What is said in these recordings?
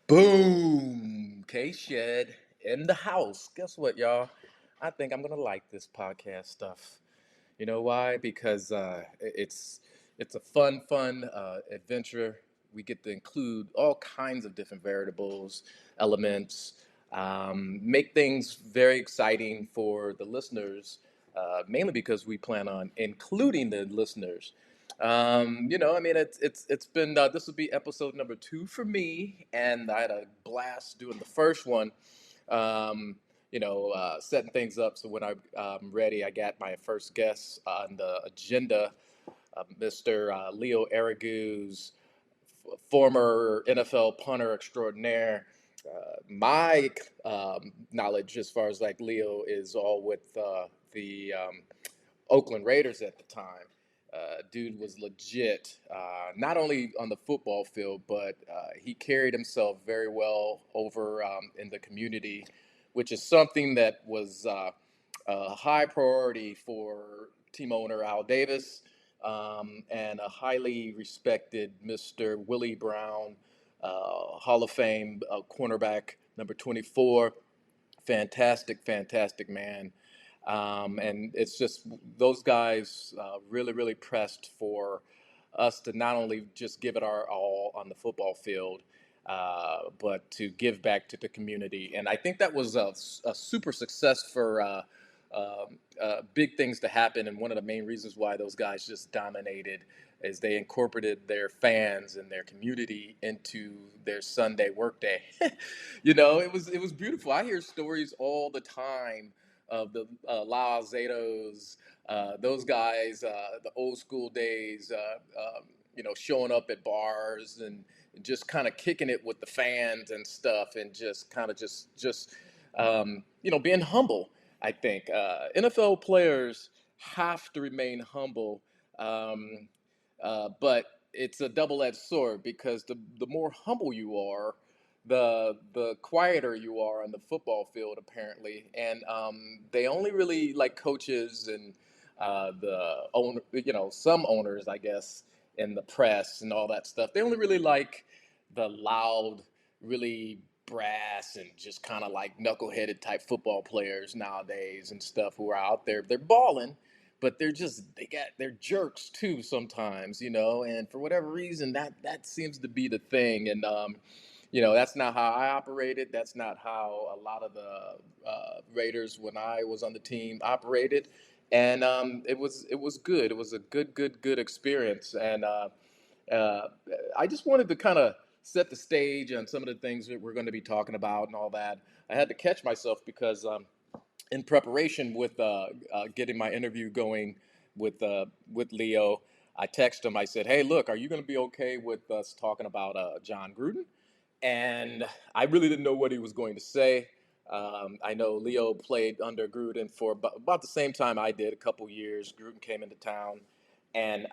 Boom! K-Shed in the house. Guess what, y'all? I think I'm gonna like this podcast stuff. You know why? Because it's a fun adventure. We get to include all kinds of different variables, elements, make things very exciting for the listeners. Mainly because we plan on including the listeners. I mean, it's been this will be episode number 2 for me, and I had a blast doing the first one. Um, Setting things up so when I'm ready, I got my first guest on the agenda, Mr. Leo Araguz, former NFL punter extraordinaire. My knowledge, as far as like Leo, is all with the Oakland Raiders at the time. Dude was legit, not only on the football field, but he carried himself very well over in the community, which is something that was a high priority for team owner Al Davis, and a highly respected Mr. Willie Brown, Hall of Fame cornerback, number 24. Fantastic, fantastic man. And it's just those guys really, really pressed for us to not only just give it our all on the football field, but to give back to the community. And I think that was a super success for big things to happen. And one of the main reasons why those guys just dominated is they incorporated their fans and their community into their Sunday workday. It was beautiful. I hear stories all the time of the La Zetos, those guys, the old school days, showing up at bars and just kind of kicking it with the fans and stuff, and just kind of being humble. I think NFL players have to remain humble, um, but it's a double-edged sword because the more humble you are, the quieter you are on the football field, apparently. And they only really like coaches and the owner, some owners, I guess, in the press and all that stuff. They only really like the loud, really brass and just kind of like knuckleheaded type football players nowadays and stuff who are out there. They're balling, but they're jerks too sometimes, and for whatever reason that seems to be the thing. And that's not how I operated. That's not how a lot of the Raiders, when I was on the team, operated. And it was good. It was a good experience. And uh, I just wanted to kind of set the stage on some of the things that we're going to be talking about and all that. I had to catch myself because in preparation with getting my interview going with Leo, I texted him. I said, "Hey, look, are you going to be okay with us talking about John Gruden?" And I really didn't know what he was going to say. I know Leo played under Gruden for about the same time I did, a couple years. Gruden came into town, and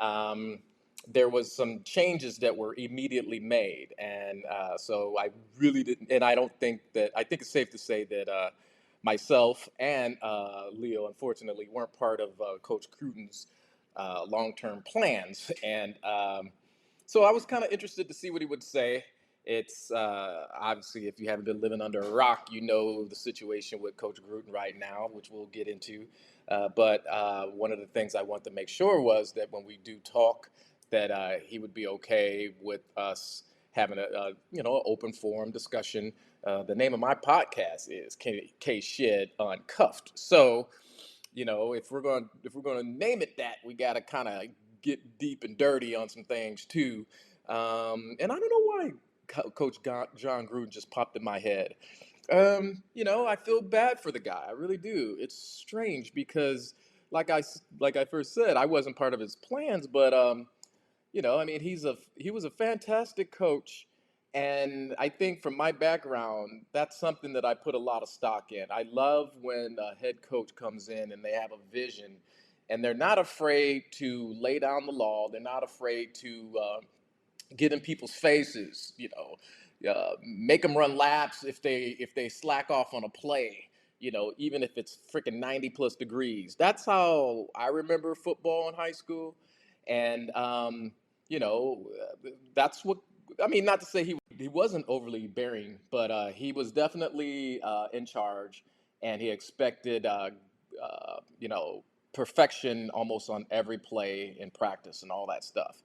there was some changes that were immediately made, and so I really didn't. And I don't think that I think it's safe to say that myself and Leo, unfortunately, weren't part of Coach Gruden's long-term plans, and so I was kind of interested to see what he would say. It's obviously, if you haven't been living under a rock, you know the situation with Coach Gruden right now, which we'll get into. But one of the things I want to make sure was that when we do talk, that he would be okay with us having an open forum discussion. The name of my podcast is K Uncuffed. So if we're going to name it that, we got to kind of get deep and dirty on some things too. And I don't know why Coach John Gruden just popped in my head. I feel bad for the guy. I really do. It's strange because, like I first said, I wasn't part of his plans, but I mean, he was a fantastic coach, and I think from my background, that's something that I put a lot of stock in. I love when a head coach comes in and they have a vision, and they're not afraid to lay down the law. They're not afraid to get in people's faces. Make them run laps if they slack off on a play. Even if it's freaking 90 plus degrees. That's how I remember football in high school, and you know, that's what I mean, not to say he wasn't overly bearing, but he was definitely in charge, and he expected you know, perfection almost on every play in practice and all that stuff.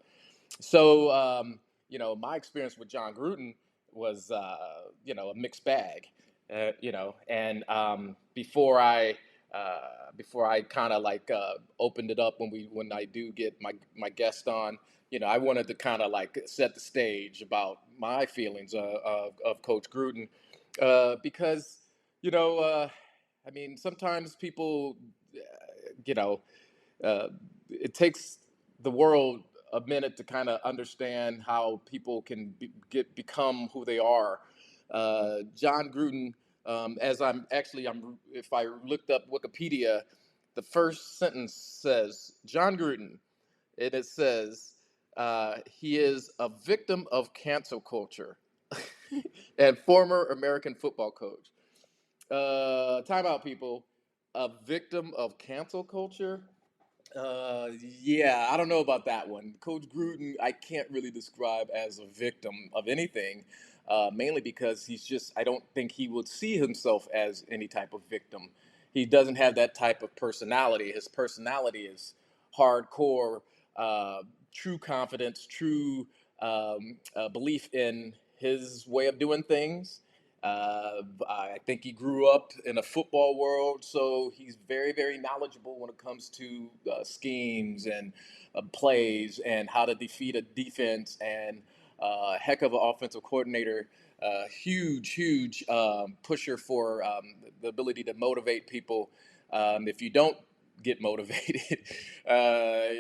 So you know, my experience with John Gruden was you know, a mixed bag. You know, and before I kind of like opened it up when I do get my guest on, you know, I wanted to kind of like set the stage about my feelings of Coach Gruden, because you know, I mean, sometimes people, you know, uh, it takes the world a minute to kind of understand how people can become who they are. John Gruden, as if I looked up Wikipedia, the first sentence says John Gruden, and it says he is a victim of cancel culture and former American football coach. Timeout, people. A victim of cancel culture? Yeah, I don't know about that one. Coach Gruden, I can't really describe as a victim of anything, mainly because I don't think he would see himself as any type of victim. He doesn't have that type of personality. His personality is hardcore, uh, true confidence, true belief in his way of doing things. I think he grew up in a football world, so he's very, very knowledgeable when it comes to schemes and plays and how to defeat a defense. And heck of an offensive coordinator, huge, huge pusher for the ability to motivate people. If you don't get motivated,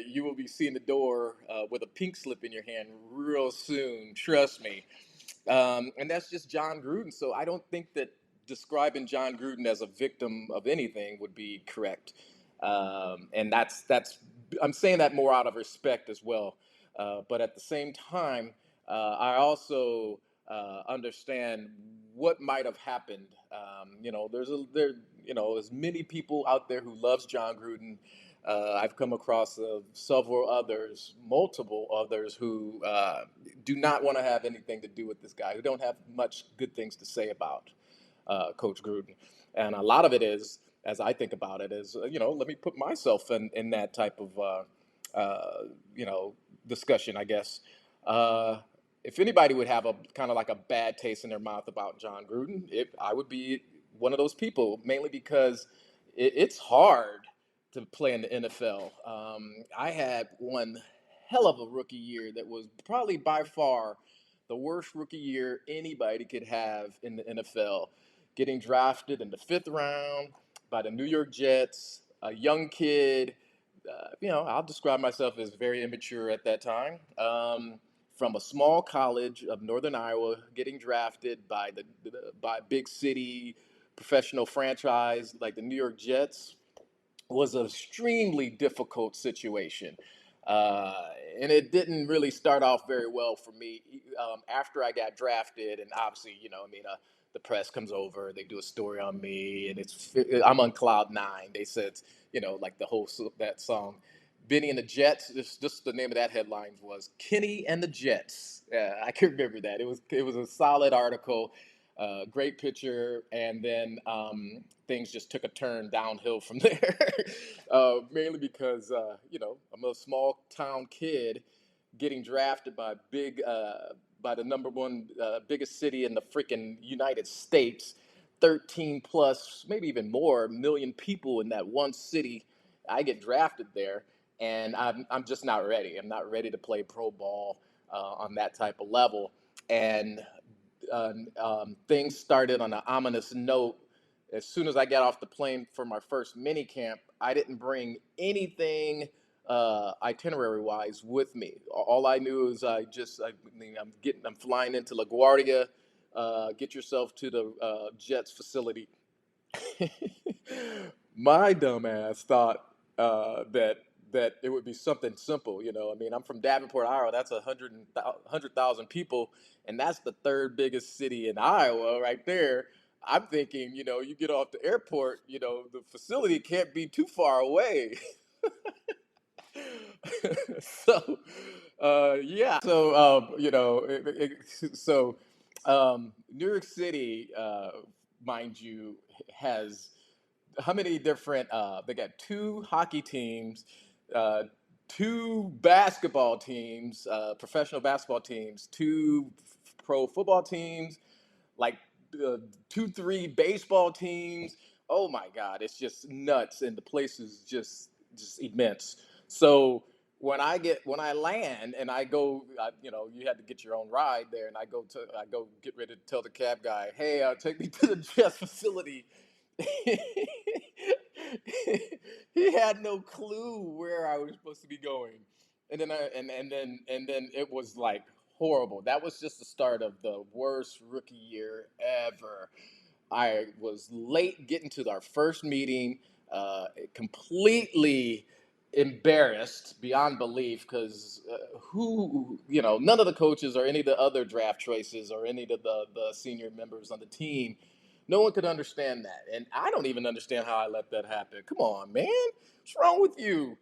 you will be seeing the door with a pink slip in your hand real soon. Trust me. And that's just John Gruden. So I don't think that describing John Gruden as a victim of anything would be correct. And that's I'm saying that more out of respect as well. But at the same time, I also understand what might have happened. You know, you know, there's many people out there who loves John Gruden. I've come across several others, multiple others, who do not want to have anything to do with this guy, who don't have much good things to say about Coach Gruden. And a lot of it is, as I think about it, is, you know, let me put myself in that type of, you know, discussion, I guess. Uh, if anybody would have a kind of like a bad taste in their mouth about John Gruden, I would be one of those people, mainly because it's hard to play in the NFL. I had one hell of a rookie year that was probably by far the worst rookie year anybody could have in the NFL. Getting drafted in the fifth round by the New York Jets, a young kid. You know, I'll describe myself as very immature at that time. From a small college of Northern Iowa, getting drafted by by a big city professional franchise like the New York Jets was an extremely difficult situation. Uh, and it didn't really start off very well for me after I got drafted. And obviously, you know, I mean, the press comes over, they do a story on me, and I'm on cloud nine. They said, you know, like the whole that song, Benny and the Jets. Just the name of that headline was Kenny and the Jets. I can remember that. It was a solid article, great picture, and then things just took a turn downhill from there. Mainly because you know, I'm a small town kid getting drafted by the number one biggest city in the freaking United States. 13 plus, maybe even more, million people in that one city. I get drafted there, and I'm just not ready. I'm not ready to play pro ball on that type of level. And things started on an ominous note. As soon as I got off the plane for my first mini camp, I didn't bring anything itinerary wise with me. All I knew is I'm flying into LaGuardia. Get yourself to the Jets facility. My dumbass thought that it would be something simple. You know, I mean, I'm from Davenport, Iowa. That's 100,000 people, and that's the third biggest city in Iowa, right there. I'm thinking, you know, you get off the airport, you know, the facility can't be too far away. So Yeah. So, New York City, mind you, has how many different? They got two hockey teams, uh, two basketball teams, professional basketball teams, two pro football teams, like uh, two, three baseball teams. Oh my God, it's just nuts, and the place is just immense. So when I land and I go, you had to get your own ride there, and I go get ready to tell the cab guy, hey, take me to the Jets facility. He had no clue where I was supposed to be going, and then it was like horrible. That was just the start of the worst rookie year ever. I was late getting to our first meeting, completely embarrassed beyond belief because none of the coaches or any of the other draft choices or any of the senior members on the team, no one could understand that. And I don't even understand how I let that happen. Come on, man. What's wrong with you?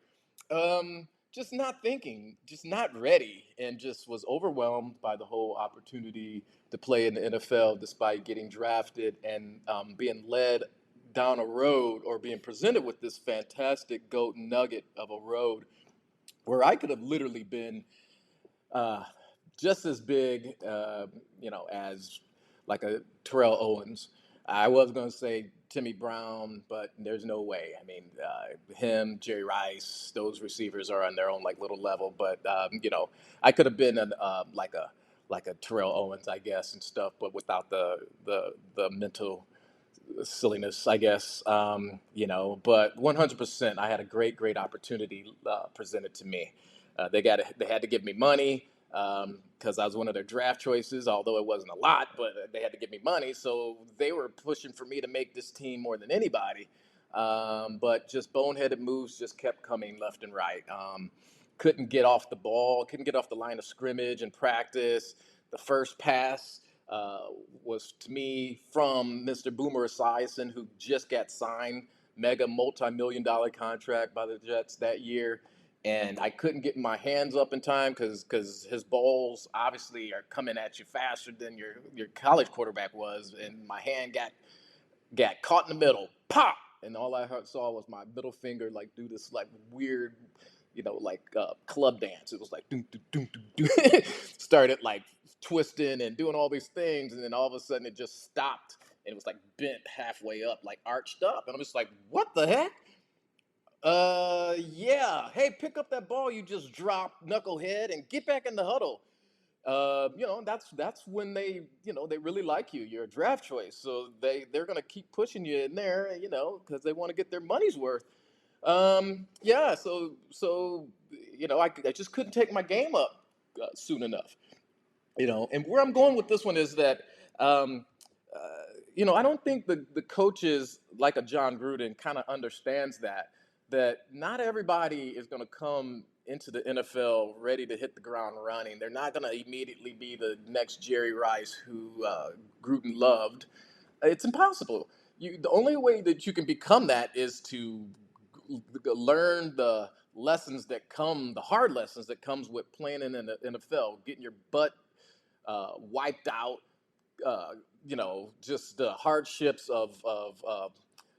Just not thinking, just not ready, and just was overwhelmed by the whole opportunity to play in the NFL despite getting drafted and being led down a road or being presented with this fantastic goat nugget of a road where I could have literally been uh, just as big, as like a Terrell Owens. I was going to say Timmy Brown, but there's no way. I mean, him, Jerry Rice, those receivers are on their own like little level. But I could have been like a Terrell Owens, I guess, and stuff, but without the mental silliness, I guess. But 100%, I had a great opportunity presented to me. They had to give me money because I was one of their draft choices, although it wasn't a lot, but they had to give me money. So they were pushing for me to make this team more than anybody. But just boneheaded moves just kept coming left and right. Couldn't get off the ball, couldn't get off the line of scrimmage in practice. The first pass uh, was to me from Mr. Boomer Esiason, who just got signed mega multi-million dollar contract by the Jets that year. And I couldn't get my hands up in time because his balls obviously are coming at you faster than your college quarterback was, and my hand got caught in the middle, pop, and all I saw was my middle finger like do this like weird, club dance. It was like doom doom doom doom doom. Started like twisting and doing all these things, and then all of a sudden it just stopped, and it was like bent halfway up, like arched up, and I'm just like, what the heck? Yeah. Hey, pick up that ball you just dropped, knucklehead, and get back in the huddle. That's when they really like you. You're a draft choice, so they're gonna keep pushing you in there, because they want to get their money's worth. Yeah. I just couldn't take my game up soon enough. And where I'm going with this one is that um, uh, I don't think the coaches like a John Gruden kind of understands that not everybody is going to come into the NFL ready to hit the ground running. They're not going to immediately be the next Jerry Rice who Gruden loved. It's impossible. The only way that you can become that is to learn the hard lessons that comes with playing in the NFL, getting your butt wiped out, just the hardships of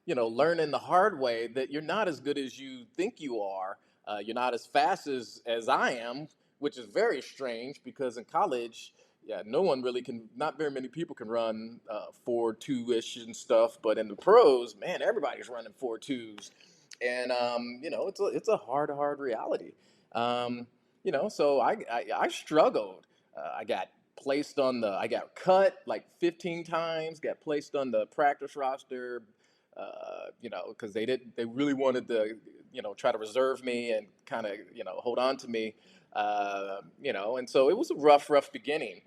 learning the hard way that you're not as good as you think you are. You're not as fast as I am, which is very strange because in college, yeah, no one really can. Not very many people can run 4.2 ish and stuff. But in the pros, man, everybody's running 4.2s, and it's a hard reality. So I struggled. I got cut like 15 times, got placed on the practice roster, because they really wanted to, try to reserve me and kind of, hold on to me, and so it was a rough beginning.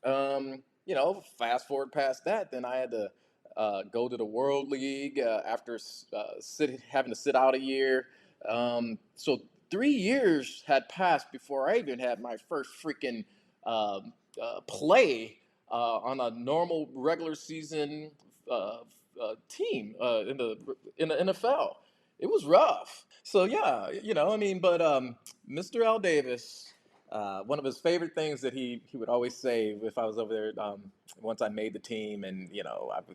Fast forward past that, then I had to go to the World League after having to sit out a year. So 3 years had passed before I even had my first freaking um, play on a normal regular season uh, team in the NFL. It was rough. So yeah, I mean, but Mr. Al Davis, one of his favorite things that he would always say if I was over there, once I made the team and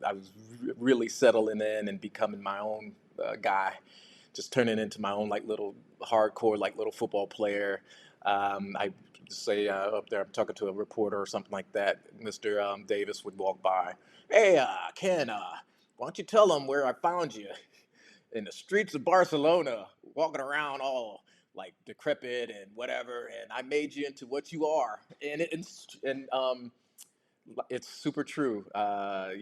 I was really settling in and becoming my own guy, just turning into my own like little hardcore like little football player. I say up there I'm talking to a reporter or something like that. Mr. Davis would walk by. Hey, Ken, why don't you tell them where I found you? In the streets of Barcelona, walking around all like decrepit and whatever, and I made you into what you are. It's super true. I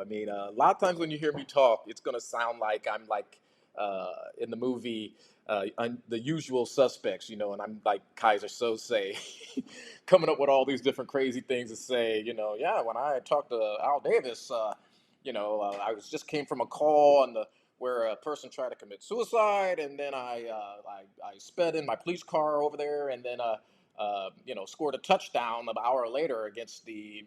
mean, a lot of times when you hear me talk, it's gonna sound like I'm like in the movie The Usual Suspects, and I'm like Kaiser Sose, coming up with all these different crazy things to say. Yeah, when I talked to Al Davis, I was just came from a call on the where a person tried to commit suicide, and then I sped in my police car over there, and then scored a touchdown an hour later against the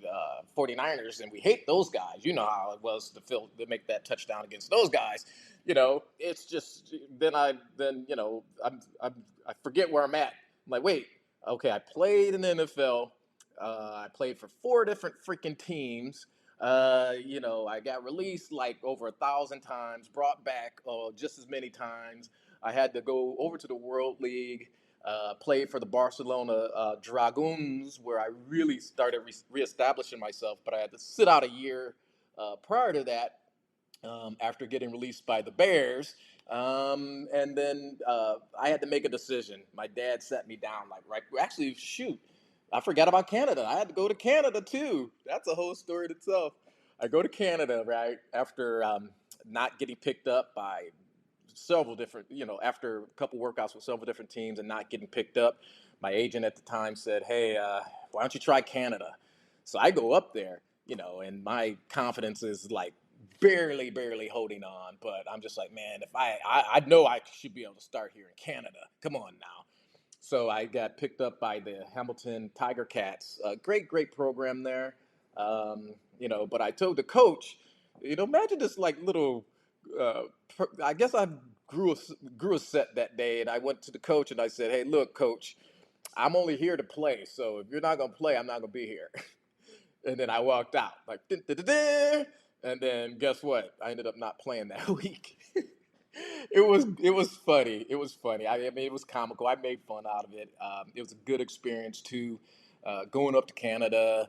49ers, and we hate those guys. You know how it was to make that touchdown against those guys. It's just I forget where I'm at. I'm like, wait, okay, I played in the NFL. I played for four different freaking teams. I got released like over 1,000 times, brought back just as many times. I had to go over to the World League, played for the Barcelona Dragoons, where I really started reestablishing myself. But I had to sit out a year prior to that, after getting released by the Bears. And then I had to make a decision. My dad sat me down, like, right, actually, shoot, I forgot about Canada. I had to go to Canada too. That's a whole story in itself. I go to Canada, right, after not getting picked up by several different, after a couple workouts with several different teams and not getting picked up. My agent at the time said, hey, why don't you try Canada? So I go up there, and my confidence is like barely holding on. But I'm just like, man, if I know I should be able to start here in Canada. Come on now. So I got picked up by the Hamilton Tiger Cats. Great program there. But I told the coach, imagine this like little. Uh, I guess I grew a set that day, and I went to the coach and I said, "Hey, look, coach, I'm only here to play. So if you're not gonna play, I'm not gonna be here." And then I walked out like, "Dun, dun, dun, dun." And then guess what? I ended up not playing that week. It was funny. It was funny. I mean, it was comical. I made fun out of it. It was a good experience too. Going up to Canada,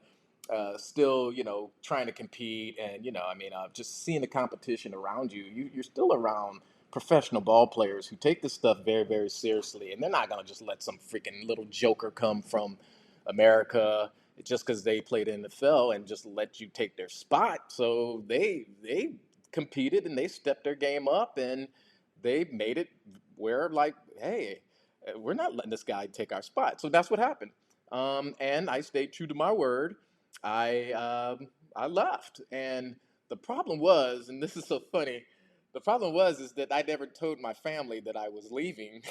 still trying to compete, and I mean, just seeing the competition around you. You're still around professional ball players who take this stuff very seriously, and they're not gonna just let some freaking little joker come from America just because they played in the NFL and just let you take their spot. So they competed and they stepped their game up and they made it where like, hey, we're not letting this guy take our spot. So that's what happened. And I stayed true to my word. I left, and the problem was, and this is so funny. The problem was is that I never told my family that I was leaving.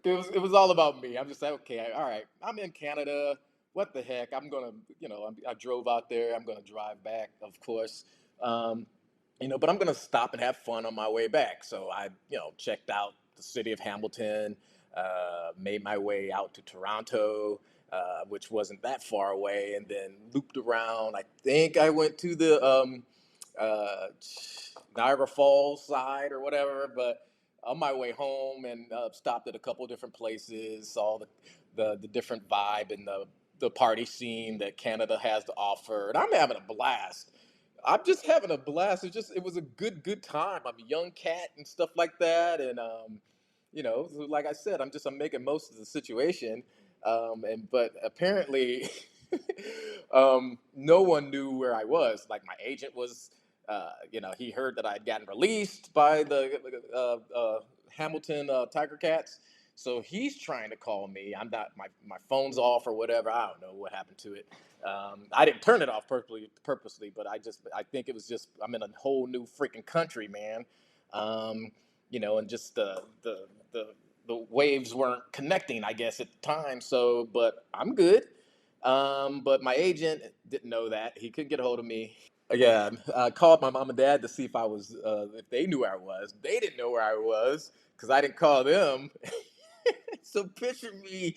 It was all about me. I'm just like, okay, all right, I'm in Canada. What the heck? I'm gonna, I drove out there. I'm gonna drive back, of course. Um, but I'm gonna stop and have fun on my way back. So I, checked out the city of Hamilton, made my way out to Toronto, which wasn't that far away, and then looped around. I think I went to the uh, Niagara Falls side or whatever, but on my way home and stopped at a couple of different places, saw the different vibe and the party scene that Canada has to offer, and I'm having a blast. I'm just having a blast. It was a good time. I'm a young cat and stuff like that, and so like I said, I'm making most of the situation, and but apparently, no one knew where I was. Like my agent was, he heard that I had gotten released by the Hamilton Tiger Cats. So he's trying to call me. I'm not. My phone's off or whatever. I don't know what happened to it. I didn't turn it off purposely, but I think it was just I'm in a whole new freaking country, man. Um, and just the the waves weren't connecting, I guess, at the time. So, but I'm good. But my agent didn't know that. He couldn't get a hold of me. Yeah, I called my mom and dad to see if they knew where I was. They didn't know where I was because I didn't call them. So picture me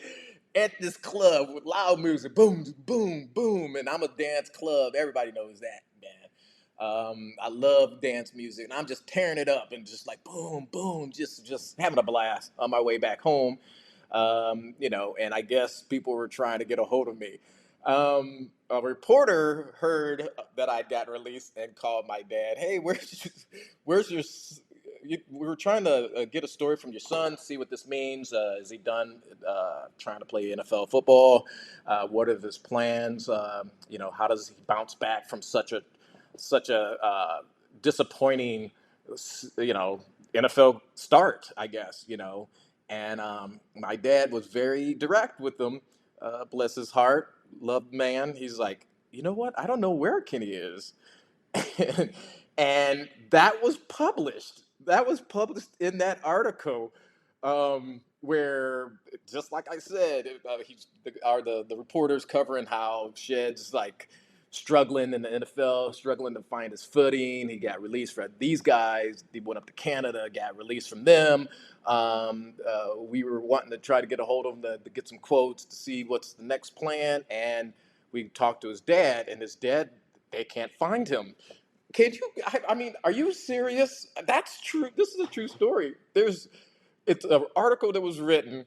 at this club with loud music, boom, boom, boom, and I'm a dance club. Everybody knows that, man. I love dance music, and I'm just tearing it up and just like boom, boom, just having a blast on my way back home. And I guess people were trying to get a hold of me. A reporter heard that I got released and called my dad. Hey, where's your we were trying to get a story from your son, see what this means. Is he done trying to play NFL football? What are his plans? How does he bounce back from such a disappointing, you know, NFL start? I guess And my dad was very direct with them. Bless his heart, loved man. He's like, you know what? I don't know where Kenny is. And that was published. That was published in that article, where, just like I said, the reporters covering how Shed's like struggling in the NFL, struggling to find his footing. He got released from these guys. He went up to Canada, got released from them. We were wanting to try to get a hold of him to get some quotes to see what's the next plan, and we talked to his dad, and his dad, they can't find him. Can you? I mean, are you serious? That's true. This is a true story. It's an article that was written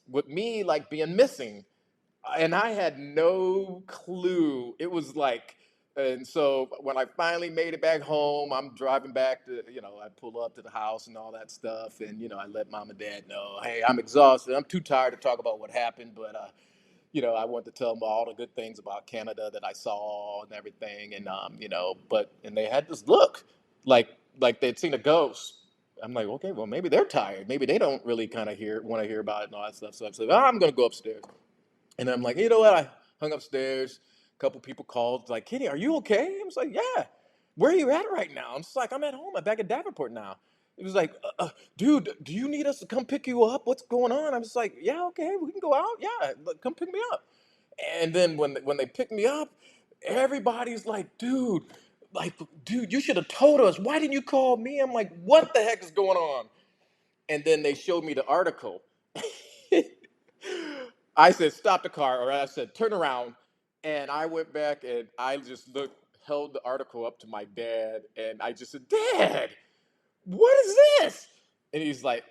with me like being missing, and I had no clue. It was like, and so when I finally made it back home, I'm driving back I pull up to the house and all that stuff, and I let mom and dad know, hey, I'm exhausted. I'm too tired to talk about what happened, but I wanted to tell them all the good things about Canada that I saw and everything, and and they had this look, like they'd seen a ghost. I'm like, okay, well maybe they're tired, maybe they don't really kind of want to hear about it and all that stuff. So I said, I'm gonna go upstairs, and I'm like, you know what? I hung upstairs. A couple people called, like, Kenny, are you okay? I was like, yeah. Where are you at right now? I'm just like, I'm at home. I'm back at Davenport now. It was like, dude, do you need us to come pick you up? What's going on? I was like, yeah, okay, we can go out. Yeah, come pick me up. And then when they picked me up, everybody's like, dude, you should have told us. Why didn't you call me? I'm like, what the heck is going on? And then they showed me the article. I said, stop the car, or I said, turn around. And I went back and I just held the article up to my dad, and I just said, Dad, what is this? And he's like,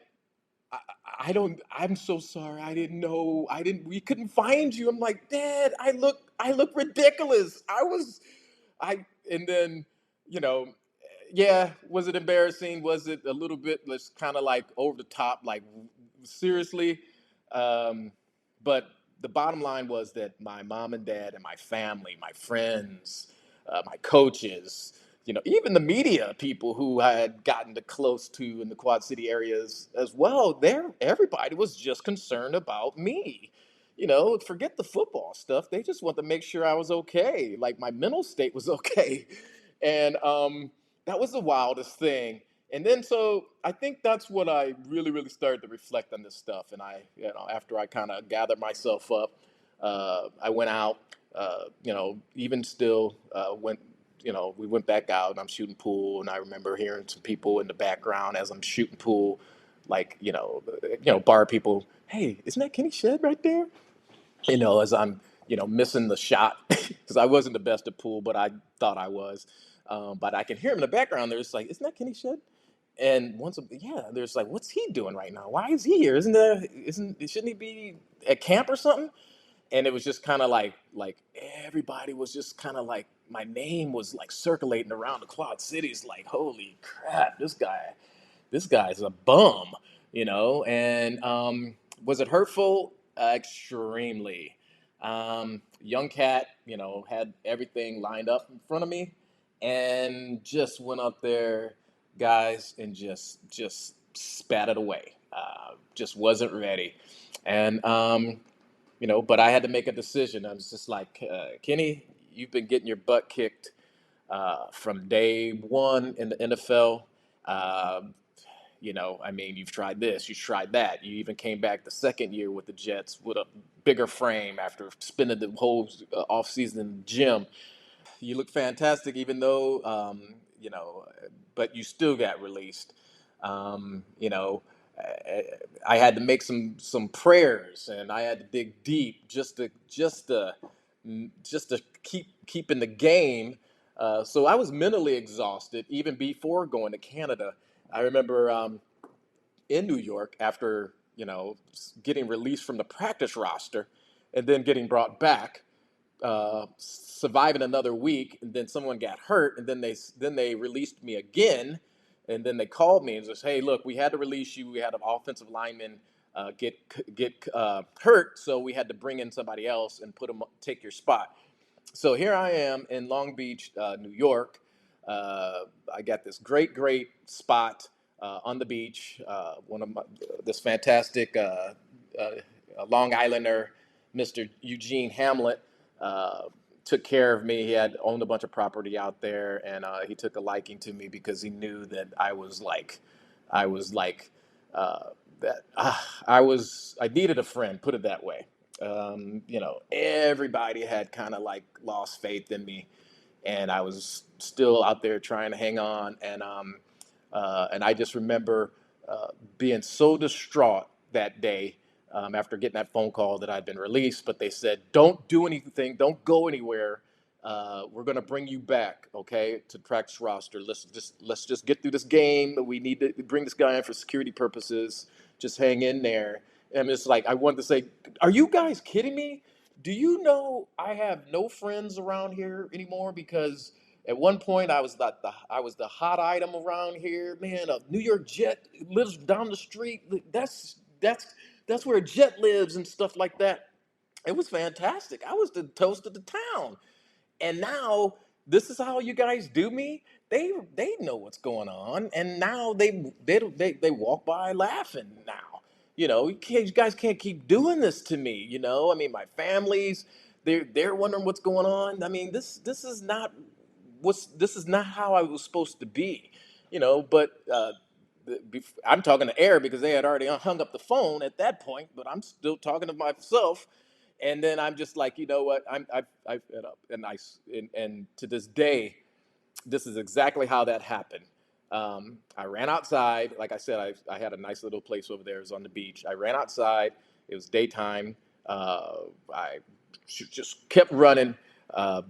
I, I'm so sorry. I didn't know. We couldn't find you. I'm like, Dad, I look ridiculous. And then, you know, yeah, was it embarrassing? Was it a little bit, let's kind of like over the top, like seriously? Um, but the bottom line was that my mom and dad and my family, my friends, my coaches, even the media people who I had gotten to close to in the Quad City areas as well, everybody was just concerned about me. Forget the football stuff. They just want to make sure I was okay, like my mental state was okay. And that was the wildest thing. And then so I think that's what I really, really started to reflect on this stuff. And after I kind of gathered myself up, I went out. Even still, we went back out, and I'm shooting pool, and I remember hearing some people in the background as I'm shooting pool, like bar people. Hey, isn't that Kenny Shed right there? As I'm missing the shot because I wasn't the best at pool, but I thought I was. But I can hear him in the background. There's like, isn't that Kenny Shed? And yeah, there's like, what's he doing right now? Why is he here? Shouldn't he be at camp or something? And it was just kind of like everybody was just kind of like, my name was like circulating around the Quad Cities, like, holy crap, this guy's a bum, And was it hurtful? Extremely. Young cat, had everything lined up in front of me, and just went up there, guys, and just spat it away. Just wasn't ready, and but I had to make a decision. I was just like, Kenny, you've been getting your butt kicked from day one in the NFL. I mean, you've tried this, you've tried that. You even came back the second year with the Jets with a bigger frame after spending the whole off season in the gym. You look fantastic, even though, but you still got released. Um, you know, I had to make some prayers, and I had to dig deep just to keep in the game. So I was mentally exhausted even before going to Canada. I remember in New York after getting released from the practice roster, and then getting brought back, surviving another week, and then someone got hurt, and then they released me again, and then they called me and says, "Hey, look, we had to release you. We had an offensive lineman get hurt, so we had to bring in somebody else and put him take your spot." So here I am in Long Beach, New York. I got this great spot on the beach. One of this fantastic Long Islander, Mr. Eugene Hamlet, uh, took care of me. He had owned a bunch of property out there, and he took a liking to me because he knew that I was like that. I needed a friend. Put it that way. Everybody had kind of like lost faith in me, and I was still out there trying to hang on. And I just remember being so distraught that day after getting that phone call that I'd been released. But they said, "Don't do anything, don't go anywhere. We're gonna bring you back, okay, to practice roster. Let's just get through this game. We need to bring this guy in for security purposes. Just hang in there." And it's like I wanted to say, "Are you guys kidding me? Do you know I have no friends around here anymore? Because at one point I was the hot item around here. Man, a New York Jet lives down the street. That's where a Jet lives and stuff like that. It was fantastic. I was the toast of the town, and now this is how you guys do me. They know what's going on, and now they walk by laughing now. You guys can't keep doing this to me. I mean, my families, they're wondering what's going on. I mean, this is not how I was supposed to be. But I'm talking to air because they had already hung up the phone at that point, but I'm still talking to myself. And then I'm just like, you know what? I've fed up, and to this day, this is exactly how that happened. I ran outside. Like I said, I had a nice little place over there. It was on the beach. I ran outside. It was daytime. I just kept running. Uh,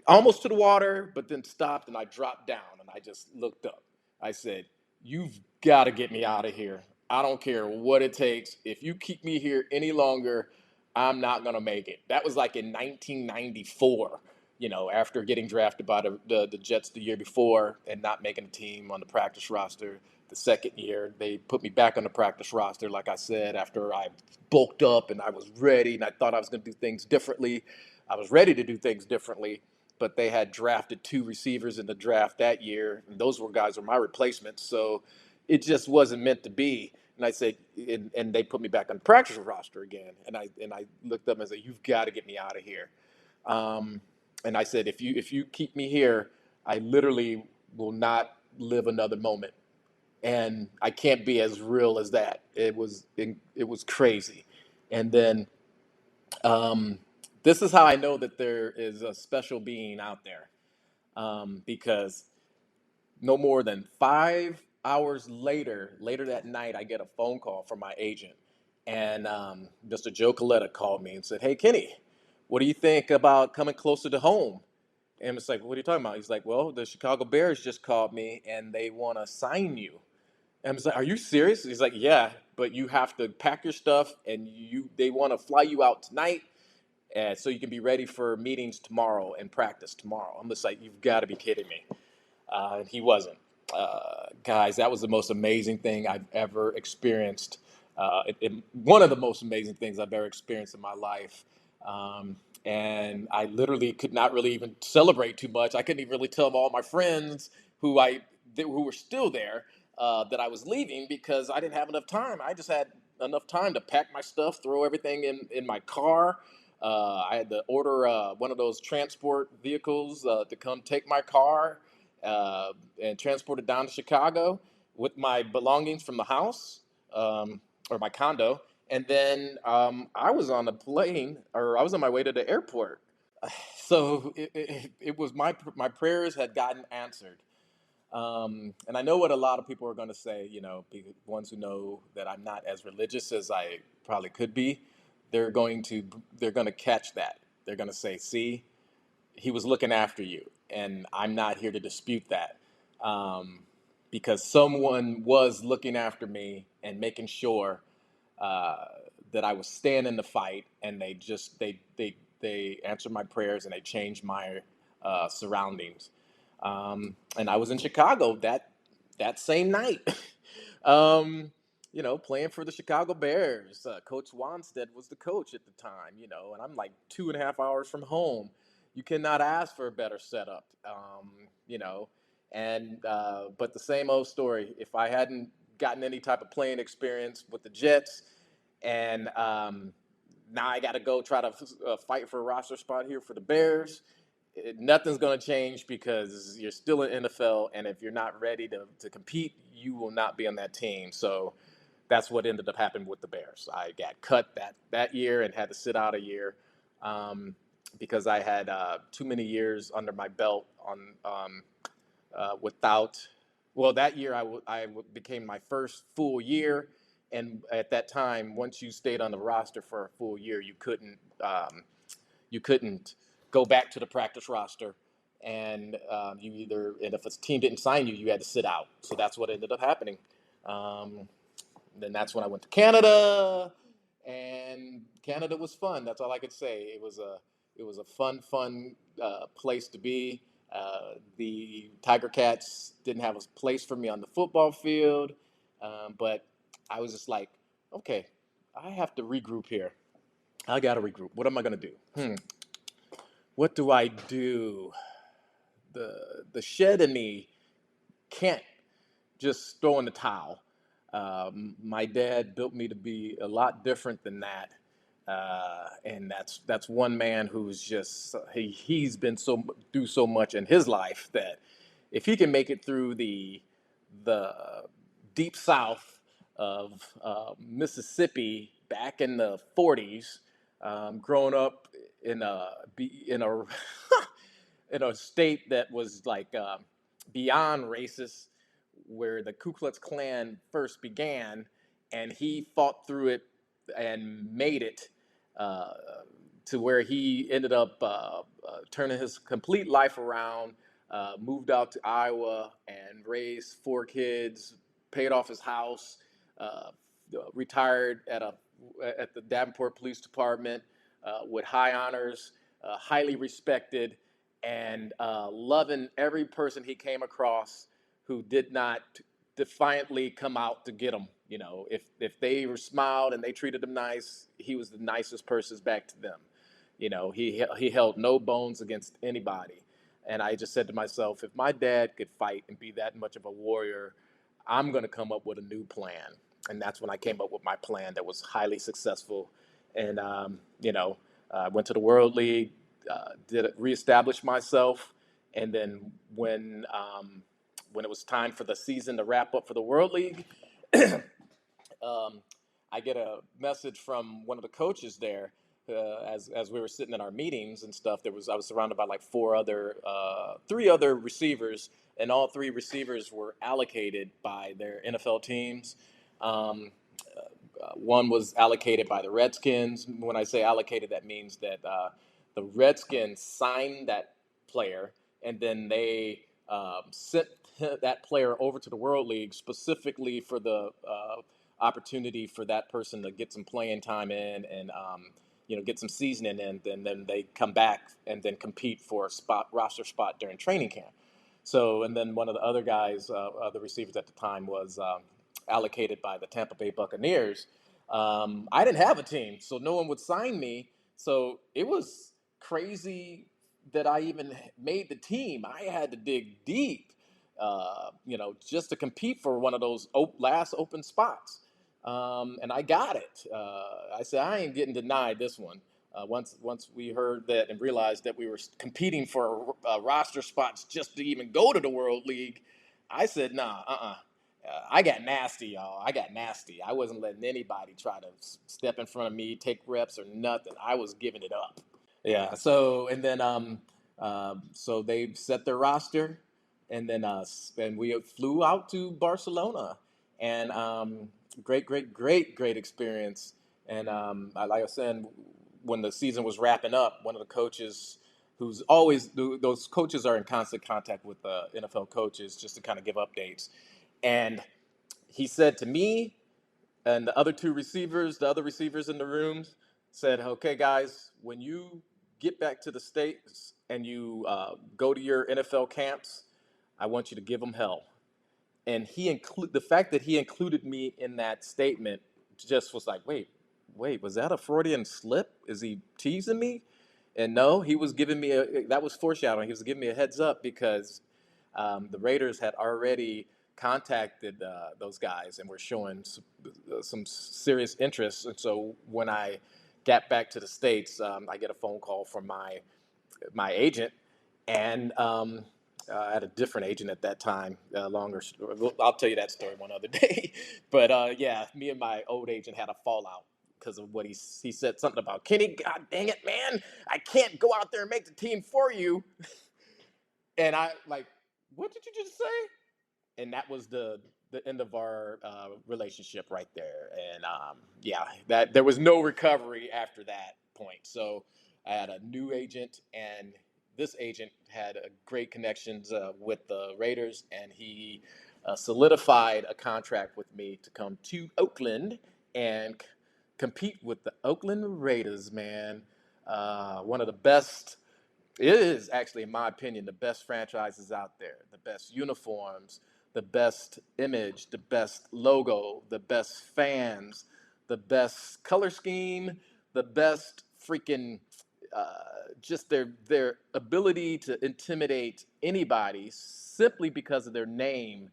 Almost to the water, but then stopped, and I dropped down, and I just looked up. I said, "You've got to get me out of here. I don't care what it takes. If you keep me here any longer, I'm not going to make it." That was like in 1994, after getting drafted by the Jets the year before and not making a team on the practice roster. The second year, they put me back on the practice roster, like I said, after I bulked up and I was ready and I thought I was going to do things differently. I was ready to do things differently, but they had drafted two receivers in the draft that year, and those were my replacements. So it just wasn't meant to be. And I said, and they put me back on the practice roster again. And I looked up and said, "You've got to get me out of here." Um, and I said, "If you keep me here, I literally will not live another moment." And I can't be as real as that. It was crazy. And then um, this is how I know that there is a special being out there, because no more than 5 hours later that night, I get a phone call from my agent, and Mr. Joe Coletta called me and said, "Hey, Kenny, what do you think about coming closer to home?" And it's like, "What are you talking about?" He's like, "Well, the Chicago Bears just called me and they want to sign you." And I was like, "Are you serious?" He's like, "Yeah, but you have to pack your stuff, and they want to fly you out tonight, and so you can be ready for meetings tomorrow and practice tomorrow." I'm just like, "You've got to be kidding me." And he wasn't. Guys, that was the most amazing thing I've ever experienced. One of the most amazing things I've ever experienced in my life. Um, and I literally could not really even celebrate too much. I couldn't even really tell all my friends who were still there that I was leaving because I didn't have enough time. I just had enough time to pack my stuff, throw everything in my car. I had to order one of those transport vehicles to come take my car uh, and transported down to Chicago with my belongings from the house, or my condo. And then I was on a plane, or I was on my way to the airport. So it was my prayers had gotten answered. And I know what a lot of people are going to say, ones who know that I'm not as religious as I probably could be, they're going to they're going to catch that. They're going to say, "See, he was looking after you," and I'm not here to dispute that, um, because someone was looking after me and making sure uh, that I was staying in the fight, and they answered my prayers and they changed my surroundings. And I was in Chicago that same night, um, playing for the Chicago Bears. Coach Wanstead was the coach at the time, and I'm like 2.5 hours from home. You cannot ask for a better setup, you know. And but the same old story. If I hadn't gotten any type of playing experience with the Jets, and now I got to go try to fight for a roster spot here for the Bears. Nothing's going to change because you're still in NFL, and if you're not ready to compete, you will not be on that team. So that's what ended up happening with the Bears. I got cut that year and had to sit out a year, because I had too many years under my belt on without. Well, that year I became my first full year, and at that time, once you stayed on the roster for a full year, you couldn't go back to the practice roster, and and if a team didn't sign you, you had to sit out. So that's what ended up happening. Um, then that's when I went to Canada, and Canada was fun. That's all I could say. It was a fun place to be. The Tiger Cats didn't have a place for me on the football field, but I was just like, okay, I have to regroup here. I got to regroup. What am I gonna do? What do I do? The shed in me can't just throw in the towel. My dad built me to be a lot different than that, and that's one man who's just he's been through so much in his life that if he can make it through the deep south of Mississippi back in the 40s, growing up in a in a state that was like beyond racist, where the Ku Klux Klan first began, and he fought through it and made it uh, to where he ended up turning his complete life around, moved out to Iowa and raised 4 kids, paid off his house, uh, retired at the Davenport Police Department with high honors, highly respected, and loving every person he came across who did not defiantly come out to get him. If they were smiled and they treated him nice, he was the nicest person back to them. He held no bones against anybody. And I just said to myself, if my dad could fight and be that much of a warrior, I'm going to come up with a new plan. And that's when I came up with my plan that was highly successful. And went to the World League, did reestablish myself, and then when it was time for the season to wrap up for the World League, um, I get a message from one of the coaches there. As we were sitting in our meetings and stuff, I was surrounded by like three other receivers, and all three receivers were allocated by their NFL teams. Um, One was allocated by the Redskins. When I say allocated, that means that the Redskins signed that player, and then they sent that player over to the World League specifically for the opportunity for that person to get some playing time in, and get some seasoning in. And then they come back and then compete for a roster spot during training camp. So, and then one of the other guys, the receivers at the time, was allocated by the Tampa Bay Buccaneers. I didn't have a team, so no one would sign me. So it was crazy that I even made the team. I had to dig deep, just to compete for one of those last open spots. And I got it. I said, I ain't getting denied this one. Once we heard that and realized that we were competing for roster spots just to even go to the World League, I said, nah, I got nasty, y'all. I got nasty. I wasn't letting anybody try to step in front of me, take reps or nothing. I was giving it up. Yeah. So and then so they set their roster. and then and we flew out to Barcelona, and great experience. And like I said, when the season was wrapping up, one of the coaches, who's always those coaches are in constant contact with the NFL coaches just to kind of give updates, and he said to me and the other receivers in the rooms said, "Okay, guys, when you get back to the States and you go to your NFL camps, I want you to give them hell." And the fact that he included me in that statement just was like, wait, was that a Freudian slip? Is he teasing me? And no, he was giving me that was foreshadowing. He was giving me a heads up because the Raiders had already contacted those guys and were showing some serious interest. And so when I got back to the States, I get a phone call from my agent, and I had a different agent at that time. Longer story. I'll tell you that story one other day. But yeah, me and my old agent had a fallout because of what he said something about Kenny. God dang it, man! I can't go out there and make the team for you. And I like, what did you just say? And that was the end of our relationship right there. And yeah, that there was no recovery after that point. So I had a new agent, and this agent had great connections with the Raiders, and he solidified a contract with me to come to Oakland and compete with the Oakland Raiders. Man, one of the best, it is actually, in my opinion, the best franchises out there. The best uniforms, the best image, the best logo, the best fans, the best color scheme, the best freaking just their ability to intimidate anybody simply because of their name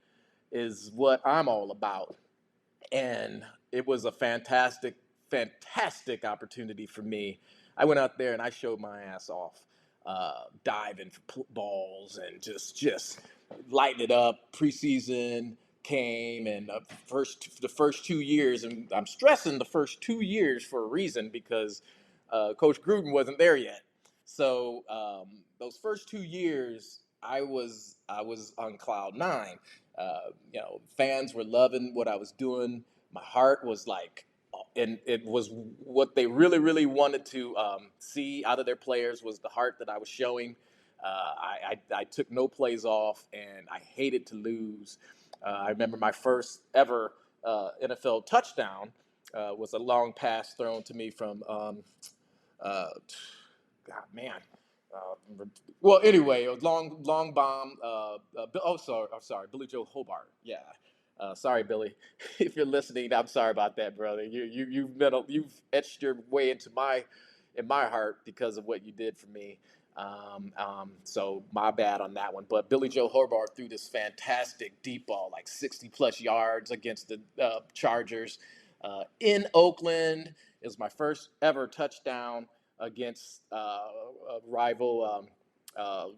is what I'm all about. And it was a fantastic opportunity for me. I went out there and I showed my ass off, diving for balls and just lighting it up. Preseason came, and the first 2 years, and I'm stressing the first 2 years for a reason because Coach Gruden wasn't there yet. So those first 2 years, I was on cloud nine. Fans were loving what I was doing. My heart was like, and it was what they really wanted to see out of their players was the heart that I was showing. I took no plays off, and I hated to lose. I remember my first ever NFL touchdown was a long pass thrown to me from uh, God, man. Well, anyway, it was long bomb. I'm sorry, Billy Joe Hobart. Yeah, sorry, Billy, if you're listening. I'm sorry about that, brother. You've etched your way into my heart because of what you did for me. So my bad on that one. But Billy Joe Hobart threw this fantastic deep ball, like 60 plus yards against the Chargers in Oakland. It was my first ever touchdown against a rival.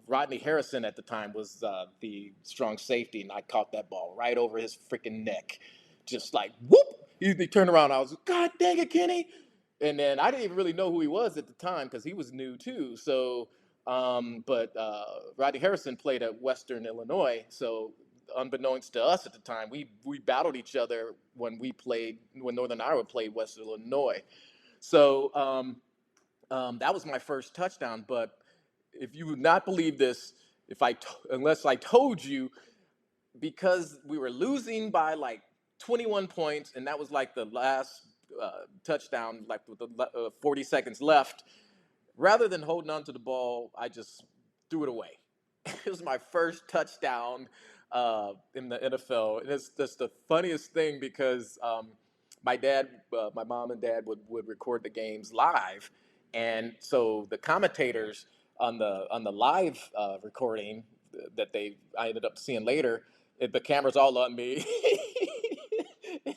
Rodney Harrison at the time was the strong safety, and I caught that ball right over his freaking neck, just like whoop. He turned around. I was, God dang it, Kenny! And then I didn't even really know who he was at the time because he was new too. So, but Rodney Harrison played at Western Illinois, so unbeknownst to us at the time, we battled each other when Northern Iowa played Western Illinois. So that was my first touchdown. But if you would not believe this, unless I told you, because we were losing by like 21 points, and that was like the last touchdown, like with the 40 seconds left. Rather than holding on to the ball, I just threw it away. It was my first touchdown in the NFL. And it's just the funniest thing because my mom and dad would record the games live, and so the commentators on the live recording that I ended up seeing later, the camera's all on me.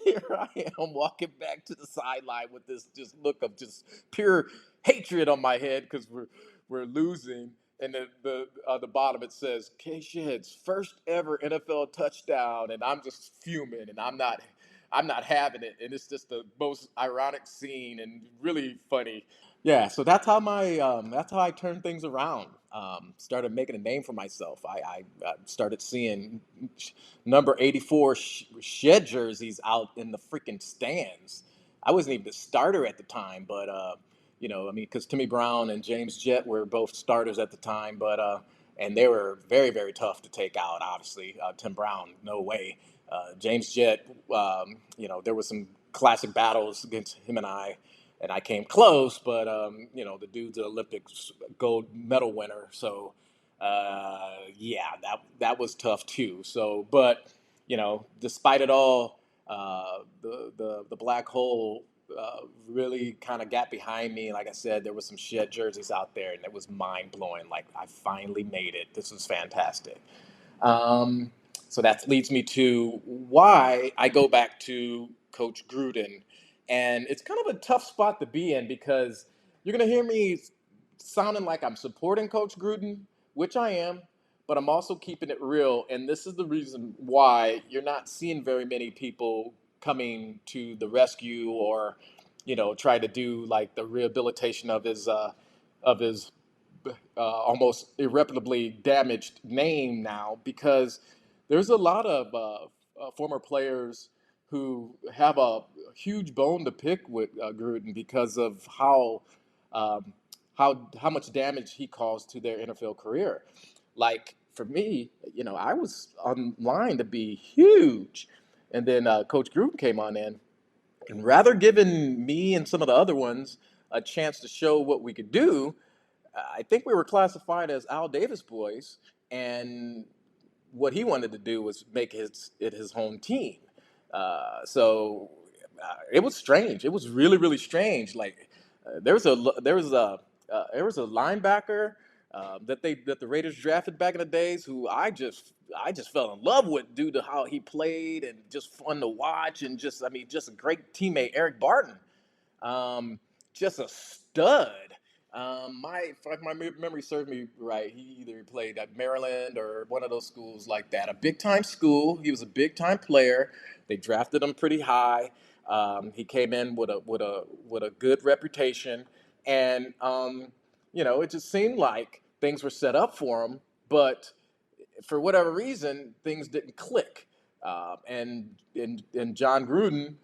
Here I am walking back to the sideline with this just look of just pure hatred on my head because we're losing. And the on the bottom it says K-Shed's first ever NFL touchdown, and I'm just fuming, and I'm not having it, and it's just the most ironic scene and really funny. Yeah, so that's how I turn things around. Started making a name for myself. I started seeing number 84 shed jerseys out in the freaking stands. I wasn't even the starter at the time, but I mean, because Timmy Brown and James Jett were both starters at the time, but and they were very, very tough to take out. Obviously, Tim Brown, no way. James Jett, there was some classic battles against him and I came close, but the dude's an Olympic gold medal winner, so yeah, that was tough too. So, but despite it all, the black hole really kind of got behind me. Like I said, there was some shed jerseys out there, and it was mind blowing. Like I finally made it. This was fantastic. Um, so that leads me to why I go back to Coach Gruden. And it's kind of a tough spot to be in because you're going to hear me sounding like I'm supporting Coach Gruden, which I am, but I'm also keeping it real. And this is the reason why you're not seeing very many people coming to the rescue or, try to do like the rehabilitation of his almost irreparably damaged name now because there's a lot of former players who have a huge bone to pick with Gruden because of um, how much damage he caused to their NFL career. Like for me, I was on line to be huge, and then Coach Gruden came on in, and rather giving me and some of the other ones a chance to show what we could do, I think we were classified as Al Davis boys, and what he wanted to do was make his home team. It was strange. It was really really strange. Like there was a linebacker that the Raiders drafted back in the days who I just fell in love with due to how he played and just fun to watch and just I mean just a great teammate, Eric Barton. Um, just a stud. If my memory serves me right, he either played at Maryland or one of those schools like that. A big time school. He was a big time player. They drafted him pretty high. He came in with a good reputation, and it just seemed like things were set up for him. But for whatever reason, things didn't click. And John Gruden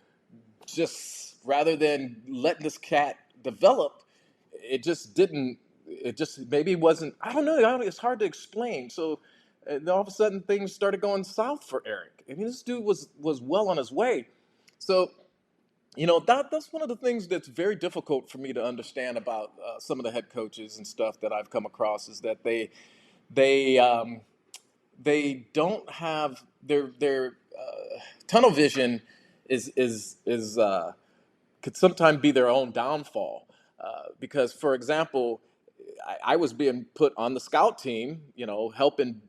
just rather than letting this cat develop, it just didn't. It just maybe wasn't. I don't know. It's hard to explain. So all of a sudden, things started going south for Eric. I mean, this dude was well on his way. So that's one of the things that's very difficult for me to understand about some of the head coaches and stuff that I've come across is that they they don't have their tunnel vision is could sometimes be their own downfall. Because, for example, I was being put on the scout team, helping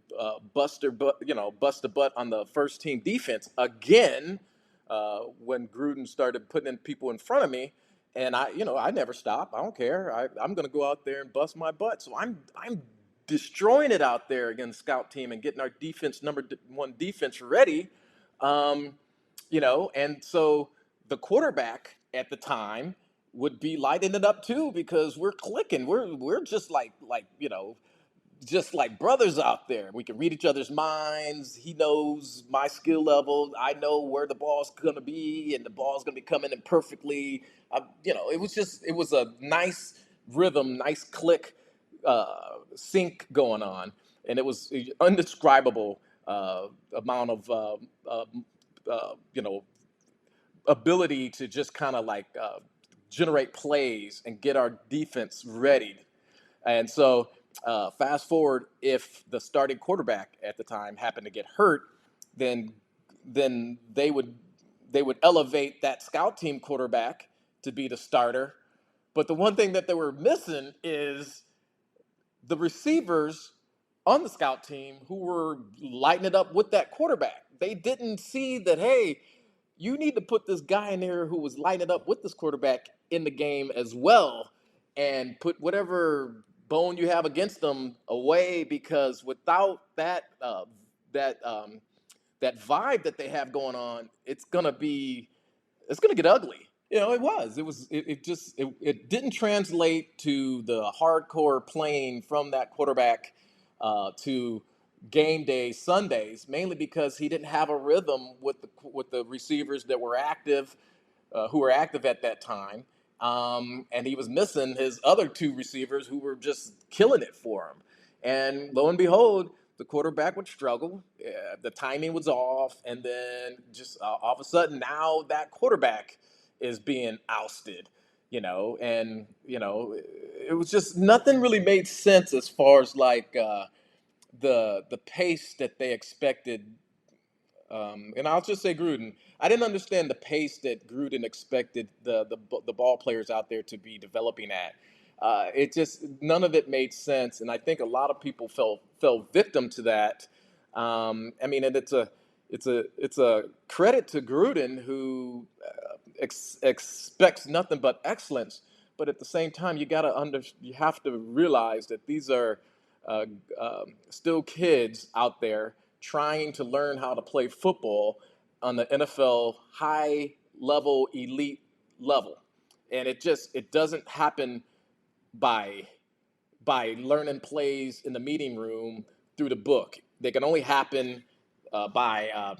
bust a butt on the first team defense again when Gruden started putting in people in front of me. And I never stop. I don't care. I'm going to go out there and bust my butt. So I'm destroying it out there against the scout team and getting our defense one defense ready. Um, and so the quarterback at the time would be lighting it up too because we're clicking. We're just like brothers out there. We can read each other's minds. He knows my skill level. I know where the ball's gonna be, and the ball's gonna be coming in perfectly. It was a nice rhythm, nice click, sync going on, and it was undescribable amount of you know ability to just kind of like generate plays and get our defense ready. And so, fast forward, if the starting quarterback at the time happened to get hurt, then they would elevate that scout team quarterback to be the starter. But the one thing that they were missing is the receivers on the scout team who were lighting it up with that quarterback. They didn't see that, hey, you need to put this guy in there who was lighting it up with this quarterback in the game as well and put whatever bone you have against them away because without that that vibe that they have going on, it's gonna get ugly. It was. It didn't translate to the hardcore playing from that quarterback to game day Sundays, mainly because he didn't have a rhythm with the receivers that were active, who were active at that time. And he was missing his other two receivers who were just killing it for him. And lo and behold, the quarterback would struggle. The timing was off, and then just all of a sudden, now that quarterback is being ousted. And it was just nothing really made sense as far as like the pace that they expected, and I'll just say Gruden. I didn't understand the pace that Gruden expected the ball players out there to be developing at. It just none of it made sense, and I think a lot of people fell victim to that. I mean, and it's a credit to Gruden, who expects nothing but excellence. But at the same time, you have to realize that these are uh, still kids out there trying to learn how to play football on the NFL high level elite level, and it doesn't happen by learning plays in the meeting room through the book. They can only happen by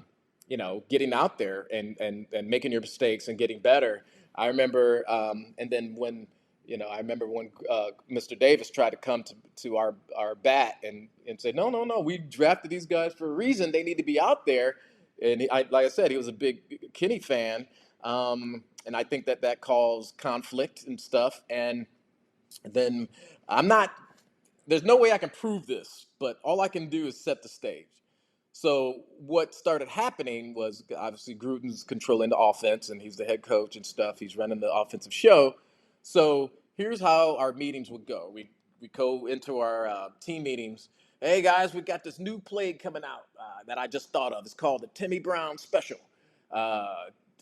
getting out there and making your mistakes and getting better. I remember, and then when I remember when Mr. Davis tried to come to our bat and say, no, no, no, we drafted these guys for a reason. They need to be out there. And like I said, he was a big Kenny fan, and I think that caused conflict and stuff. And then I'm not. There's no way I can prove this, but all I can do is set the stage. So what started happening was obviously Gruden's controlling the offense, and he's the head coach and stuff. He's running the offensive show. So here's how our meetings would go. We go into our team meetings. Hey guys, we got this new play coming out that I just thought of. It's called the Timmy Brown Special. Uh,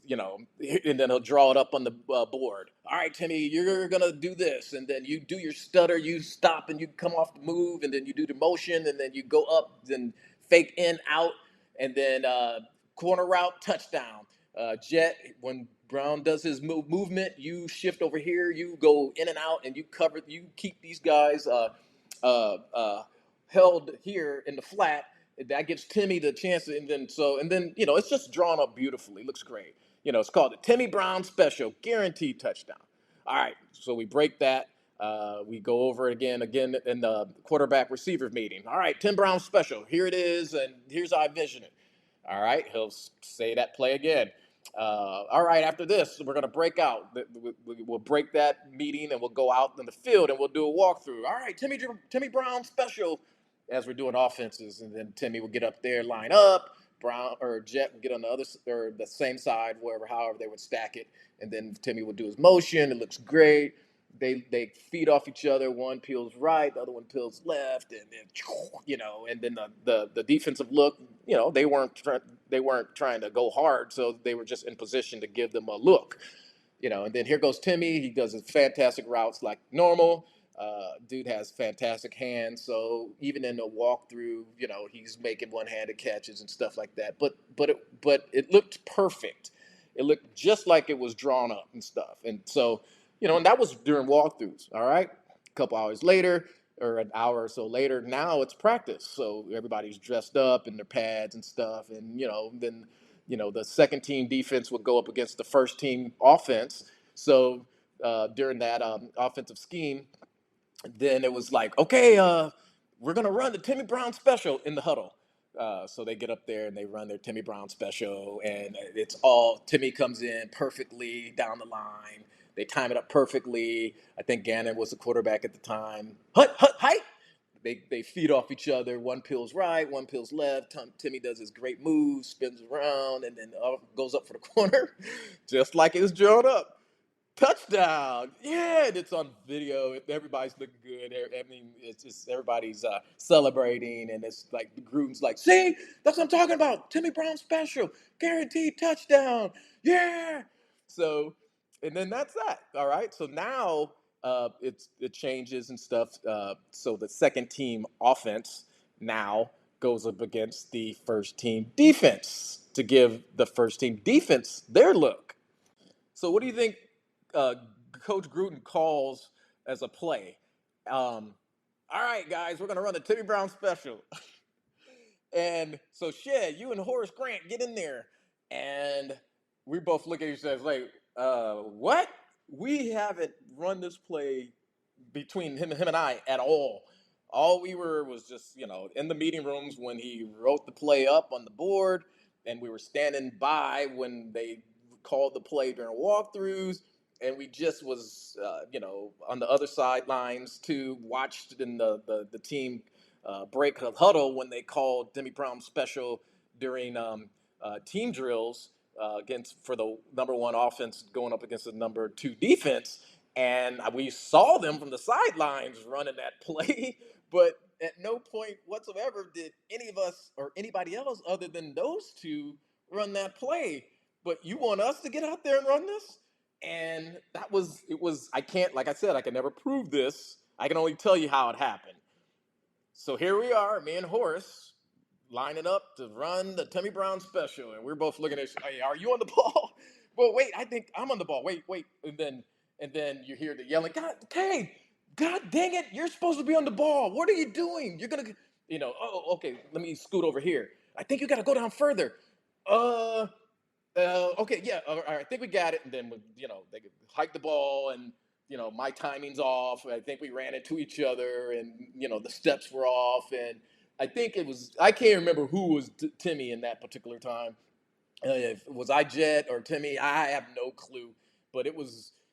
and then he'll draw it up on the board. All right, Timmy, you're gonna do this, and then you do your stutter, you stop, and you come off the move, and then you do the motion, and then you go up, then fake in out, and then corner route touchdown. Jet, when Brown does his movement, you shift over here, you go in and out, and you keep these guys uh, uh, held here in the flat. That gives Timmy the chance, and then it's just drawn up beautifully. It looks great. It's called the Timmy Brown Special, guaranteed touchdown. All right, so we break that. We go over it again in the quarterback receiver meeting. All right, Tim Brown Special. Here it is, and here's how I vision it. All right, he'll say that play again. All right, after this, we're going to break out. We'll break that meeting and we'll go out in the field and we'll do a walkthrough. All right, Timmy Brown Special, as we're doing offenses. And then Timmy will get up there, line up. Brown or Jet would get on the other or the same side, however they would stack it. And then Timmy would do his motion. It looks great. They feed off each other. One peels right, the other one peels left, and then and then the defensive look. They weren't trying to go hard, so they were just in position to give them a look. And then here goes Timmy. He does his fantastic routes like normal. Dude has fantastic hands, so even in the walkthrough, he's making one-handed catches and stuff like that. But it looked perfect. It looked just like it was drawn up and stuff. And so, and that was during walkthroughs. All right, a couple hours later, or an hour or so later, now it's practice. So everybody's dressed up in their pads and stuff, and then the second team defense would go up against the first team offense. So during that offensive scheme, then it was like, okay, we're gonna run the Timmy Brown Special in the huddle. So they get up there and they run their Timmy Brown Special, and it's all Timmy comes in perfectly down the line. They time it up perfectly. I think Gannon was the quarterback at the time. Hut, hut, height. They feed off each other. One peels right, one peels left. Timmy does his great move, spins around, and then goes up for the corner, just like it was drawn up. Touchdown! Yeah, and it's on video. Everybody's looking good. I mean, it's just everybody's celebrating, and it's like the Gruden's like, "See, that's what I'm talking about. Timmy Brown Special, guaranteed touchdown. Yeah." So, and then that's that. All right. So now it changes and stuff. So the second team offense now goes up against the first team defense to give the first team defense their look. So what do you think uh, Coach Gruden calls as a play? All right, guys, we're gonna run the Timmy Brown special. And so, Shed, you and Horace Grant get in there, and we both look at each other like, what? We haven't run this play between him and I at all. All we were was just, in the meeting rooms when he wrote the play up on the board, and we were standing by when they called the play during walkthroughs, and we just was, on the other sidelines too, watched in the team break huddle when they called Demi Brown special during team drills against for the number one offense going up against the number two defense, and we saw them from the sidelines running that play, but at no point whatsoever did any of us or anybody else other than those two run that play. But you want us to get out there and run this? And I can't, like I said, I can never prove this. I can only tell you how it happened. So here we are, me and Horace, lining up to run the Timmy Brown special, and we're both looking at, hey, are you on the ball? Well, wait, I think I'm on the ball. Wait, and then you hear the yelling, God dang it, you're supposed to be on the ball. What are you doing? You're gonna, oh, okay, let me scoot over here. I think you got to go down further. Uh, okay, yeah, all right, I think we got it. And then, they could hike the ball, and my timing's off. I think we ran into each other, and the steps were off, and I think I can't remember who was Timmy in that particular time. If was I Jet or Timmy, I have no clue. But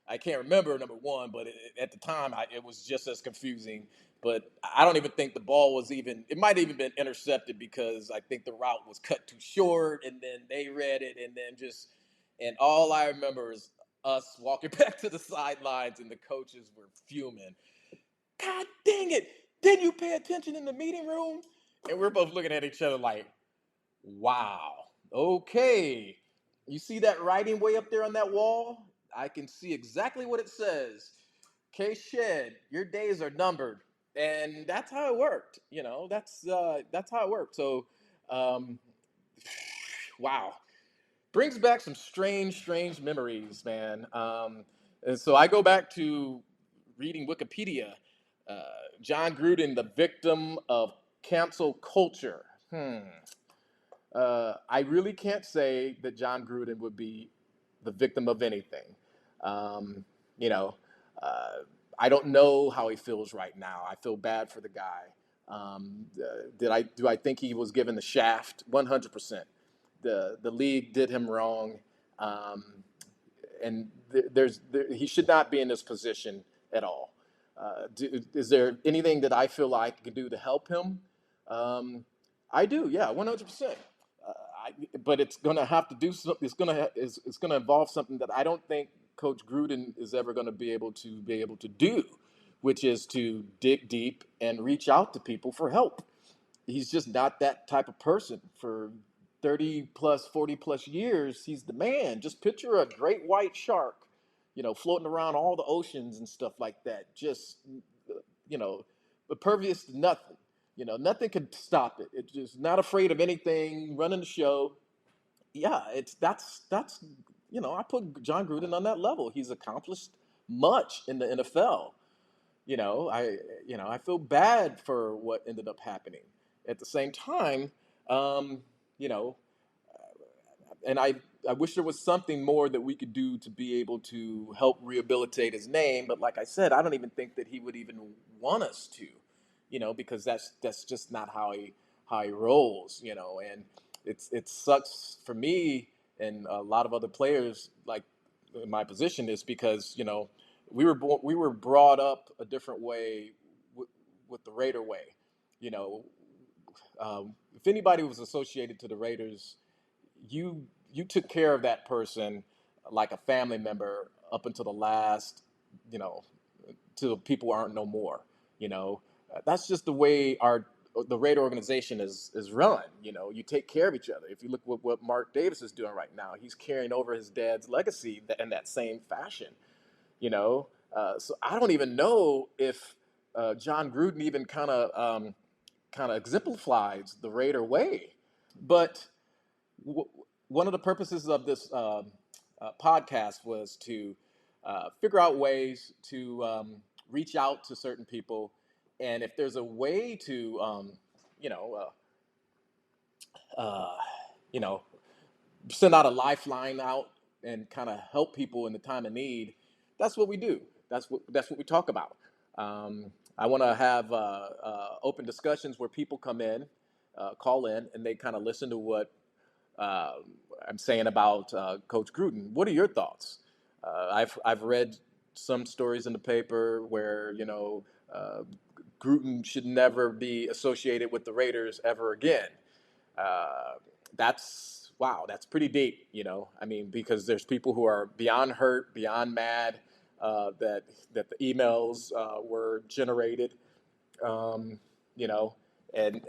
I can't remember, number one, but at the time, it was just as confusing. But I don't even think the ball was it might have even been intercepted because I think the route was cut too short, and then they read it, and then and all I remember is us walking back to the sidelines, and the coaches were fuming. God dang it! Didn't you pay attention in the meeting room? And we're both looking at each other like, wow. Okay. You see that writing way up there on that wall? I can see exactly what it says. Shed, your days are numbered. And that's how it worked. That's how it worked. So, um, wow, brings back some strange memories, man. And so I go back to reading Wikipedia. Uh, John Gruden, the victim of cancel culture. I really can't say that John Gruden would be the victim of anything. Um, you know, uh, I don't know how he feels right now. I feel bad for the guy. Do I think he was given the shaft? 100%. The league did him wrong, um, and he should not be in this position at all. Is there anything that I feel like I can do to help him? Um, I do, yeah, 100%. But it's going to have to do something. It's going to involve something that I don't think Coach Gruden is ever going to be able to do, which is to dig deep and reach out to people for help. He's just not that type of person. For 30 plus, 40 plus years, he's the man. Just picture a great white shark, floating around all the oceans and stuff like that. Just, you know, impervious to nothing. Nothing could stop it. It's just not afraid of anything, running the show. Yeah, that's I put John Gruden on that level. He's accomplished much in the NFL. I feel bad for what ended up happening. At the same time, um, you know, and I wish there was something more that we could do to be able to help rehabilitate his name. But like I said, I don't even think that he would even want us to, because that's just not how he rolls, and it sucks for me and a lot of other players like in my position is because we were brought up a different way with the Raider way, you know. If anybody was associated to the Raiders, you took care of that person like a family member up until the last, you know, till people aren't no more. That's just the way the Raider organization is run. You take care of each other. If you look at what Mark Davis is doing right now, he's carrying over his dad's legacy in that same fashion. So I don't even know if John Gruden even kind of exemplifies the Raider way. But one of the purposes of this podcast was to figure out ways to reach out to certain people, and if there's a way to, you know, uh, you know, send out a lifeline out and kind of help people in the time of need, that's what we do. That's what we talk about. I want to have open discussions where people come in, call in, and they kind of listen to what uh, I'm saying about Coach Gruden. What are your thoughts? I've read some stories in the paper where Gruden should never be associated with the Raiders ever again. Uh, that's wow, that's pretty deep. I mean, because there's people who are beyond hurt, beyond mad that the emails were generated. Um, you know, and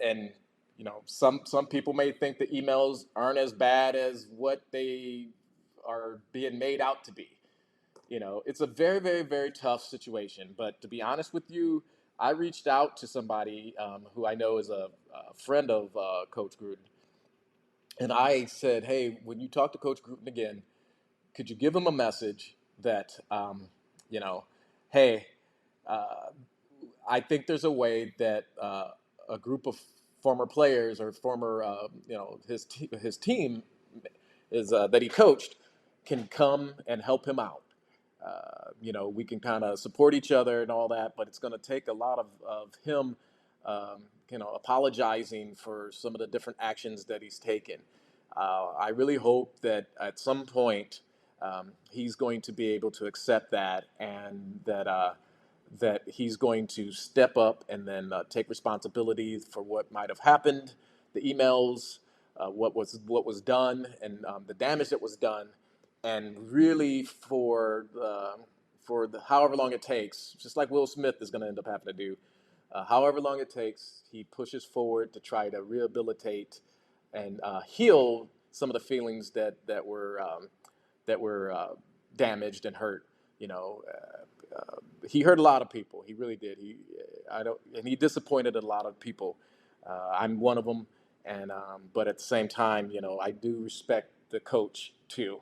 some people may think the emails aren't as bad as what they are being made out to be. It's a very, very, very tough situation. But to be honest with you, I reached out to somebody who I know is a friend of Coach Gruden, and I said, "Hey, when you talk to Coach Gruden again, could you give him a message that, you know, hey, uh, I think there's a way that a group of former players or former, his team is that he coached can come and help him out. We can kind of support each other and all that, but it's going to take a lot of him, apologizing for some of the different actions that he's taken. I really hope that at some point he's going to be able to accept that, and that he's going to step up and then take responsibility for what might have happened, the emails, what was done, and the damage that was done, and really for the however long it takes, just like Will Smith is going to end up having to do, however long it takes, he pushes forward to try to rehabilitate and heal some of the feelings that were damaged and hurt. You know, he hurt a lot of people. He really did. He disappointed a lot of people. I'm one of them, and but at the same time, I do respect the coach too.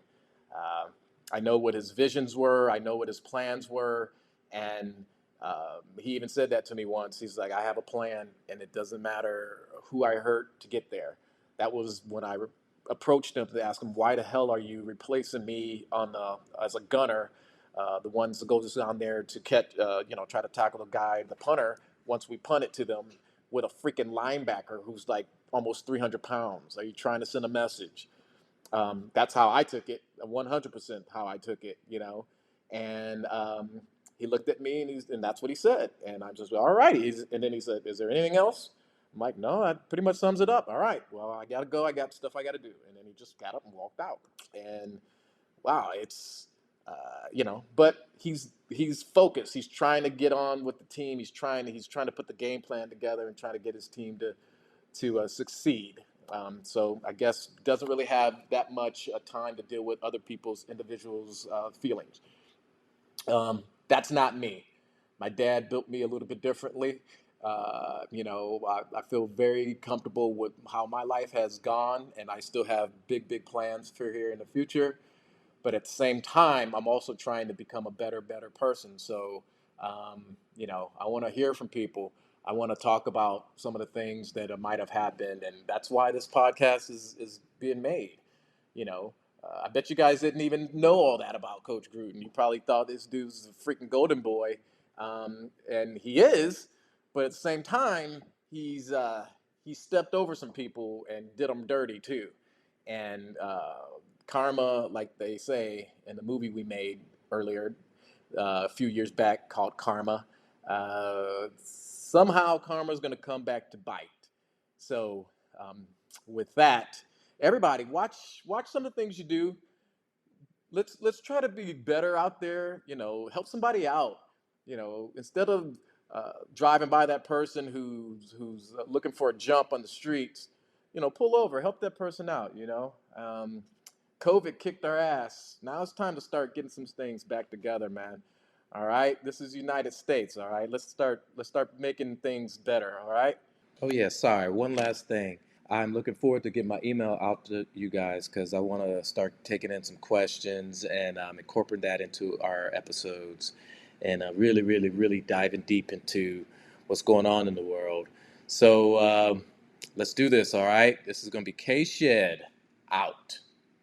Uh, I know what his visions were. I know what his plans were, and he even said that to me once. He's like, "I have a plan, and it doesn't matter who I hurt to get there." That was when I approached him to ask him, "Why the hell are you replacing me as a gunner?" The ones that goes down there to catch, try to tackle the guy, the punter. Once we punt it to them with a freaking linebacker who's like almost 300 pounds. Are you trying to send a message? That's how I took it, 100% how I took it. And he looked at me and that's what he said. And I just, all right. And then he said, "Is there anything else?" I'm like, "No, that pretty much sums it up. All right, well, I got to go. I got stuff I got to do." And then he just got up and walked out. And wow, it's, but he's focused. He's trying to get on with the team. He's trying to put the game plan together and trying to get his team to succeed. So I guess doesn't really have that much time to deal with other people's individuals' feelings. That's not me. My dad built me a little bit differently. I feel very comfortable with how my life has gone, and I still have big, big plans for here in the future. But at the same time, I'm also trying to become a better person. So, I want to hear from people. I want to talk about some of the things that might have happened, and that's why this podcast is being made. I bet you guys didn't even know all that about Coach Gruden. You probably thought this dude's a freaking golden boy, and he is. But at the same time, he stepped over some people and did them dirty too, and karma, like they say in the movie we made earlier a few years back called Karma. Somehow karma is going to come back to bite. So with that, everybody watch some of the things you do. Let's try to be better out there. Help somebody out. Instead of driving by that person who's looking for a jump on the streets, pull over, help that person out. COVID kicked our ass. Now it's time to start getting some things back together, man. All right, this is United States. All right, let's start making things better. All right. Oh yeah, sorry. One last thing. I'm looking forward to getting my email out to you guys because I want to start taking in some questions and incorporating that into our episodes and really, really, really diving deep into what's going on in the world. So let's do this, all right? This is going to be K Shed out.